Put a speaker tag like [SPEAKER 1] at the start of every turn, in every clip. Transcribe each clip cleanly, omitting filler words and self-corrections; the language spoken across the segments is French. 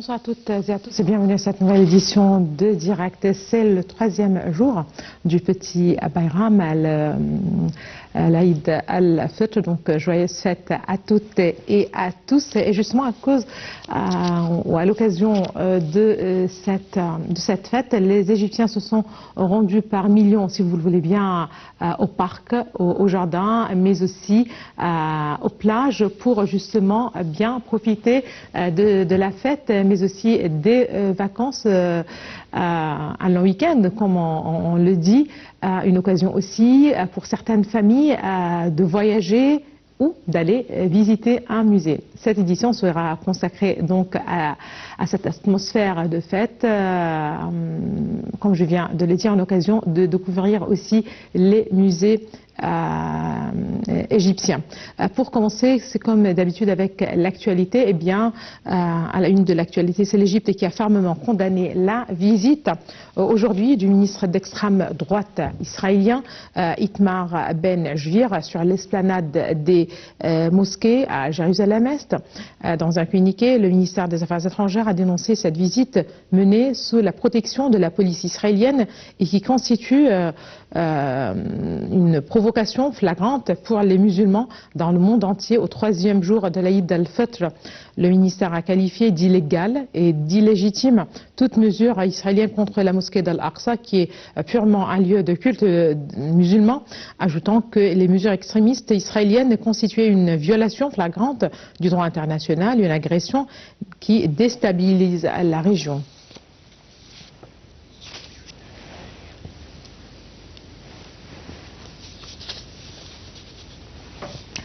[SPEAKER 1] Bonsoir à toutes et à tous et bienvenue à cette nouvelle édition de Direct. C'est le 3e jour du petit Bayram, l'Aïd al-Fitr, donc joyeuse fête à toutes et à tous. Et justement à cause ou à l'occasion de cette fête, les Égyptiens se sont rendus par millions, si vous le voulez bien, au parc, au jardin, mais aussi aux plages pour justement bien profiter de la fête, mais aussi des vacances, un long week-end, comme on le dit, une occasion aussi pour certaines familles de voyager ou d'aller visiter un musée. Cette édition sera consacrée donc à cette atmosphère de fête, comme je viens de le dire, une occasion de découvrir aussi les musées égyptiens. Pour commencer, c'est comme d'habitude avec l'actualité, eh bien, à la une de l'actualité, c'est l'Égypte qui a fermement condamné la visite aujourd'hui du ministre d'extrême droite israélien Itamar Ben-Gvir sur l'esplanade des mosquées à Jérusalem-Est. Dans un communiqué, le ministère des Affaires étrangères a dénoncé cette visite menée sous la protection de la police israélienne et qui constitue une provocation flagrante pour les musulmans dans le monde entier au 3e jour de l'Aïd al-Fitr. Le ministère a qualifié d'illégale et d'illégitime toute mesure israélienne contre la mosquée d'Al-Aqsa, qui est purement un lieu de culte musulman, ajoutant que les mesures extrémistes israéliennes constituaient une violation flagrante du droit international, une agression qui déstabilise la région.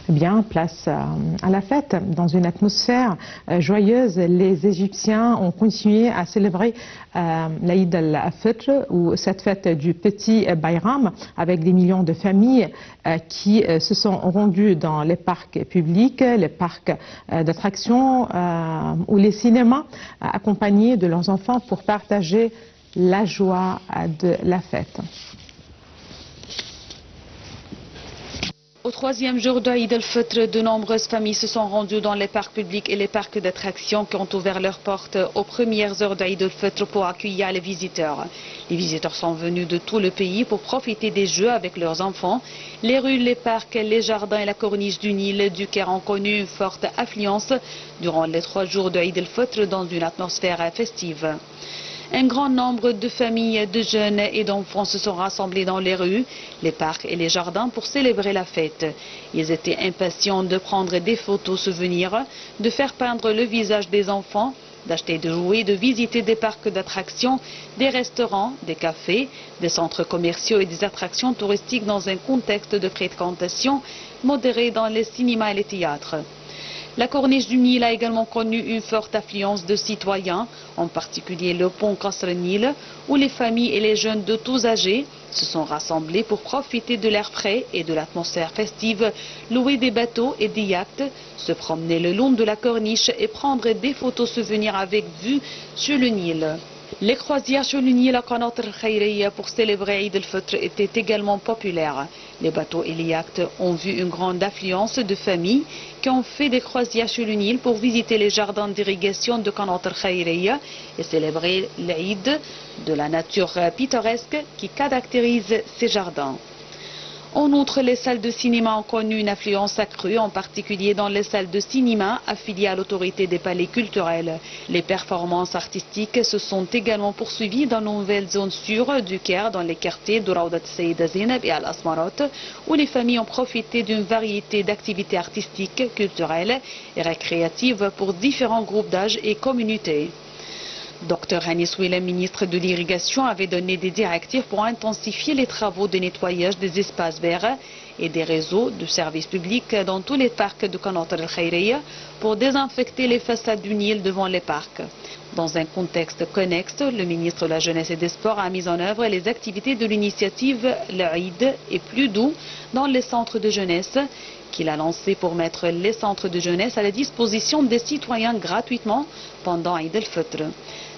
[SPEAKER 1] Bien, place à la fête. Dans une atmosphère joyeuse, les Égyptiens ont continué à célébrer l'Aïd al-Fitr, ou cette fête du petit Bayram, avec des millions de familles qui se sont rendues dans les parcs publics, les parcs d'attractions ou les cinémas, accompagnés de leurs enfants pour partager la joie de la fête.
[SPEAKER 2] Au 3e jour d'Aïd al-Fitr, de nombreuses familles se sont rendues dans les parcs publics et les parcs d'attractions qui ont ouvert leurs portes aux premières heures d'Aïd al-Fitr pour accueillir les visiteurs. Les visiteurs sont venus de tout le pays pour profiter des jeux avec leurs enfants. Les rues, les parcs, les jardins et la corniche du Nil du Caire ont connu une forte affluence durant les 3 jours d'Aïd al-Fitr dans une atmosphère festive. Un grand nombre de familles, de jeunes et d'enfants se sont rassemblés dans les rues, les parcs et les jardins pour célébrer la fête. Ils étaient impatients de prendre des photos souvenirs, de faire peindre le visage des enfants, d'acheter des jouets, de visiter des parcs d'attractions, des restaurants, des cafés, des centres commerciaux et des attractions touristiques dans un contexte de fréquentation modérée dans les cinémas et les théâtres. La corniche du Nil a également connu une forte affluence de citoyens, en particulier le pont Qasr Nil, où les familles et les jeunes de tous âgés se sont rassemblés pour profiter de l'air frais et de l'atmosphère festive, louer des bateaux et des yachts, se promener le long de la corniche et prendre des photos souvenirs avec vue sur le Nil. Les croisières sur le Nil à Qanat al-Khayriya pour célébrer Eid al-Fitr étaient également populaires. Les bateaux et les yachts ont vu une grande affluence de familles qui ont fait des croisières sur le Nil pour visiter les jardins d'irrigation de Qanat al-Khayriya et célébrer l'Eid de la nature pittoresque qui caractérise ces jardins. En outre, les salles de cinéma ont connu une affluence accrue, en particulier dans les salles de cinéma affiliées à l'autorité des palais culturels. Les performances artistiques se sont également poursuivies dans de nouvelles zones sûres du Caire, dans les quartiers de Rawdat Sayyida Zeynab et Al-Asmarat, où les familles ont profité d'une variété d'activités artistiques, culturelles et récréatives pour différents groupes d'âge et communautés. Dr Hanis Ouilem, ministre de l'Irrigation, avait donné des directives pour intensifier les travaux de nettoyage des espaces verts et des réseaux de services publics dans tous les parcs de Qanat al-Khayriya pour désinfecter les façades du Nil devant les parcs. Dans un contexte connexe, le ministre de la Jeunesse et des Sports a mis en œuvre les activités de l'initiative l'Aïd et plus doux dans les centres de jeunesse qu'il a lancé pour mettre les centres de jeunesse à la disposition des citoyens gratuitement pendant Eid al-Fitr.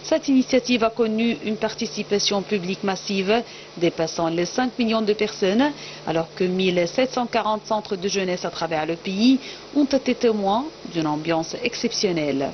[SPEAKER 2] Cette initiative a connu une participation publique massive dépassant les 5 millions de personnes, alors que 1740 centres de jeunesse à travers le pays ont été témoins d'une ambiance exceptionnelle.